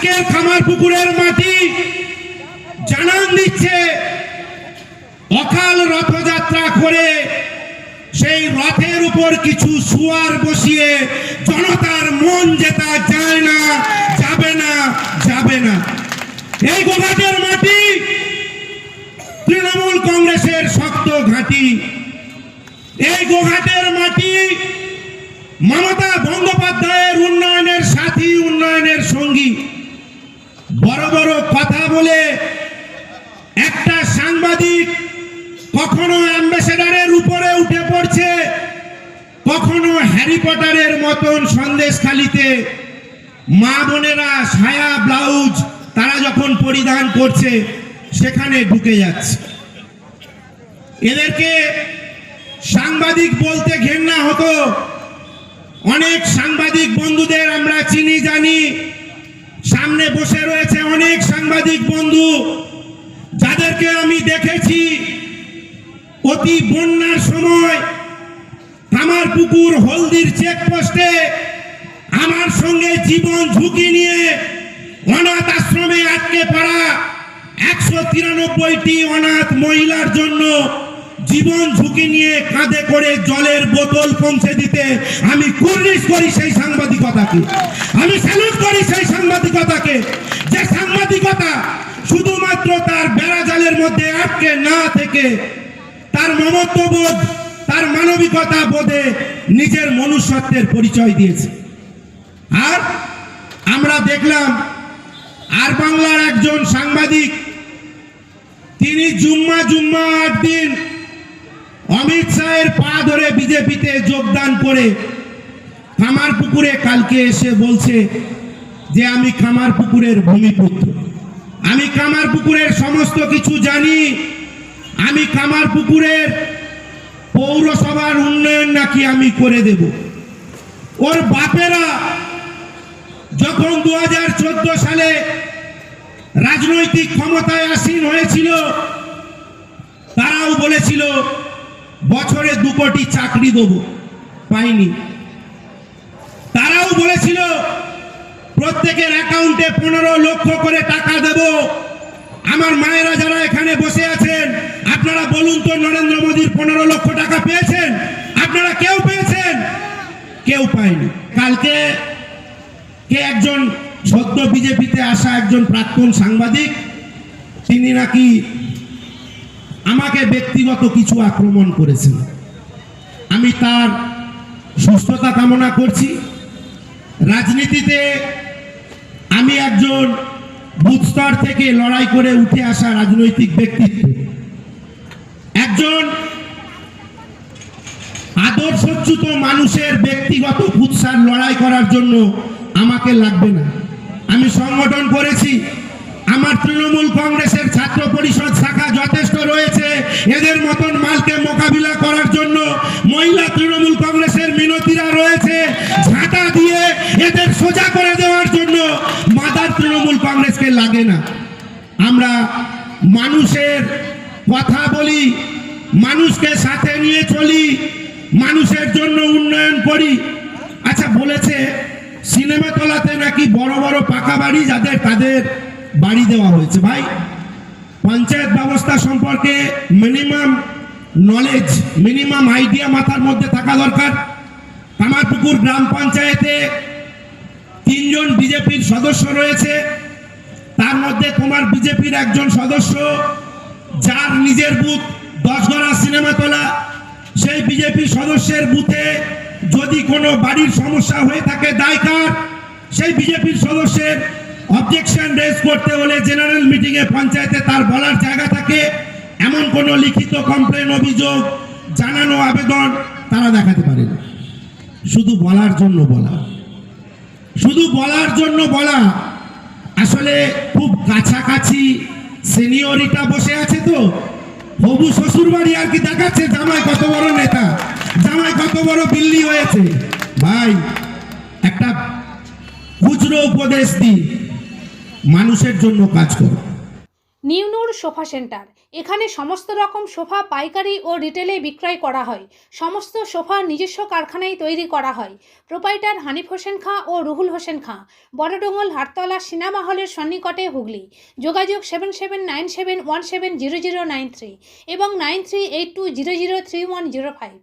আজকের কামারপুকুরের মাটি জানান দিচ্ছে অকাল রথযাত্রা করে সেই রথের উপর কিছু সুয়ার বসিয়ে জনতার মন জেতা যায় না, যাবে না, যাবে না। এই গোঘাটের মাটি তৃণমূল কংগ্রেসের শক্ত ঘাঁটি। এই গোঘাটের মাটি মমতা বন্দ্যোপাধ্যায়ের উন্নয়নের সাথী, উন্নয়নের সঙ্গী। বড় বড় কথা বলে একটা সাংবাদিক কখনো অ্যাম্বাসেডারের উপরে উঠে পড়ছে, কখনো হ্যারি পটারের মতন সন্দেশখালিতে মা বোনেরা সায়া ব্লাউজ তারা যখন পরিধান করছে সেখানে ঢুকে যাচ্ছে। এদেরকে সাংবাদিক বলতে ঘেন্না হতো। অনেক সাংবাদিক বন্ধুদের আমরা চিনি, জানি। সামনে বসে রয়েছে অনেক সাংবাদিক বন্ধু যাদেরকে আমি দেখেছি অতি বন্যার সময় কামারপুকুর হলদির চেকপোস্টে আমার সঙ্গে জীবন ঝুঁকি নিয়ে অনাথ আশ্রমে আটকে পড়া 193টি অনাথ মহিলার জন্য জীবন ঝুঁকি নিয়ে কাঁধে করে জলের বোতল পৌঁছে দিতে আমি কুর্নিশ করি সেই সাংবাদিকতাকে, আমি স্যালুট করি সেই সাংবাদিকতাকে। যে সাংবাদিকতা শুধুমাত্র তার বেড়াজালের মধ্যে আটকে না থেকে তার মমত্ববোধ, তার মানবিকতা বোধে নিজের মনুষ্যত্বের পরিচয় দিয়েছে। আর আমরা দেখলাম আর বাংলার একজন সাংবাদিক, তিনি জুম্মা 8 দিন অমিত শাহের পা ধরে বিজেপিতে যোগদান করে কামারপুকুরে কালকে এসে বলছে যে আমি কামারপুকুরের ভূমিপুত্র, আমি কামারপুকুরের সমস্ত কিছু জানি, আমি কামারপুকুরের পৌরসভার উন্নয়ন নাকি আমি করে দেব। ওর বাপেরা যখন 2014 সালে রাজনৈতিক ক্ষমতায় আসীন হয়েছিল তারাও বলেছিল বছরে 2 কোটি চাকরি দেব, পাইনি। তারাও বলেছিল প্রত্যেকের অ্যাকাউন্টে 15 লক্ষ করে টাকা দেব। আমার মায়েরা যারা এখানে বসে আছেন আপনারা বলুন তো নরেন্দ্র মোদীর 15 লক্ষ টাকা পেয়েছেন? আপনারা কেউ পেয়েছেন? কেউ পায়নি। কালকে কে একজন সদ্য বিজেপিতে আসা একজন প্রাক্তন সাংবাদিক তিনি নাকি আমাকে ব্যক্তিগত কিছু আক্রমণ করেছেন। আমি তার সুস্থতা কামনা করছি। রাজনীতিতে আমি একজন বুথ স্তর থেকে লড়াই করে উঠে আসা রাজনৈতিক ব্যক্তিত্ব, একজন আদর্শচ্যুত মানুষের ব্যক্তিগত কুৎসার লড়াই করার জন্য আমাকে লাগবে না। আমি সংগঠন করেছি, আমার তৃণমূল কংগ্রেসের ছাত্র পরিষদ শাখা যথেষ্ট রয়েছে এদের মতন মালকে মোকাবিলা করার জন্য। মহিলা তৃণমূল কংগ্রেসের মিনতিরা রয়েছে ঝাঁটা দিয়ে এদের সোজা করে দেওয়ার জন্য। মাদার তৃণমূল কংগ্রেসকে লাগে না। আমরা মানুষের কথা বলি, মানুষকে সাথে নিয়ে চলি, মানুষের জন্য উন্নয়ন করি। আচ্ছা, বলেছে সিনেমাতলাতে নাকি বড় বড় পাকা বাড়ি যাদের তাদের বাড়ি দেওয়া হয়েছে। ভাই, পঞ্চায়েত ব্যবস্থা সম্পর্কে মিনিমাম নলেজ, মিনিমাম আইডিয়া মাথার মধ্যে থাকা দরকার। কামারপুকুর গ্রাম পঞ্চায়েতে 3 জন বিজেপির সদস্য রয়েছে, তার মধ্যে তোমার বিজেপির একজন সদস্য যার নিজের বুথ 10গড়া সিনেমাতলা, সেই বিজেপি সদস্যের বুথে যদি কোনো বাড়ির সমস্যা হয়ে থাকে দায় কার? সেই বিজেপির সদস্যের। অবজেকশন রেজ করতে হলে জেনারেল মিটিংয়ে পঞ্চায়েতে তার বলার জায়গা থাকে। এমন কোনো লিখিত কমপ্লেন, অভিযোগ, জানানো আবেদন তারা দেখাতে পারে না। শুধু বলার জন্য বলা, শুধু বলার জন্য বলা। আসলে খুব কাছাকাছি সিনিয়রিটা বসে আছে তো, হবু শ্বশুর বাড়ি আর কি দেখাচ্ছে জামাই কত বড় নেতা, জামাই কত বড় বিল্লি হয়েছে। ভাই, একটা খুচরো উপদেশ দিই, মানুষের জন্য কাজ করো। নিউনুর সোফা সেন্টার। এখানে সমস্ত রকম সোফা পাইকারি ও রিটেলে বিক্রয় করা হয়। সমস্ত সোফা নিজস্ব কারখানায় তৈরি করা হয়। প্রোপাইটার হানিফ হোসেন খাঁ ও রুহুল হোসেন খাঁ, বড়ডোঙ্গল হাটতলা সিনেমা হলের সন্নিকটে, হুগলি। যোগাযোগ 7797170093 এবং 9382003105।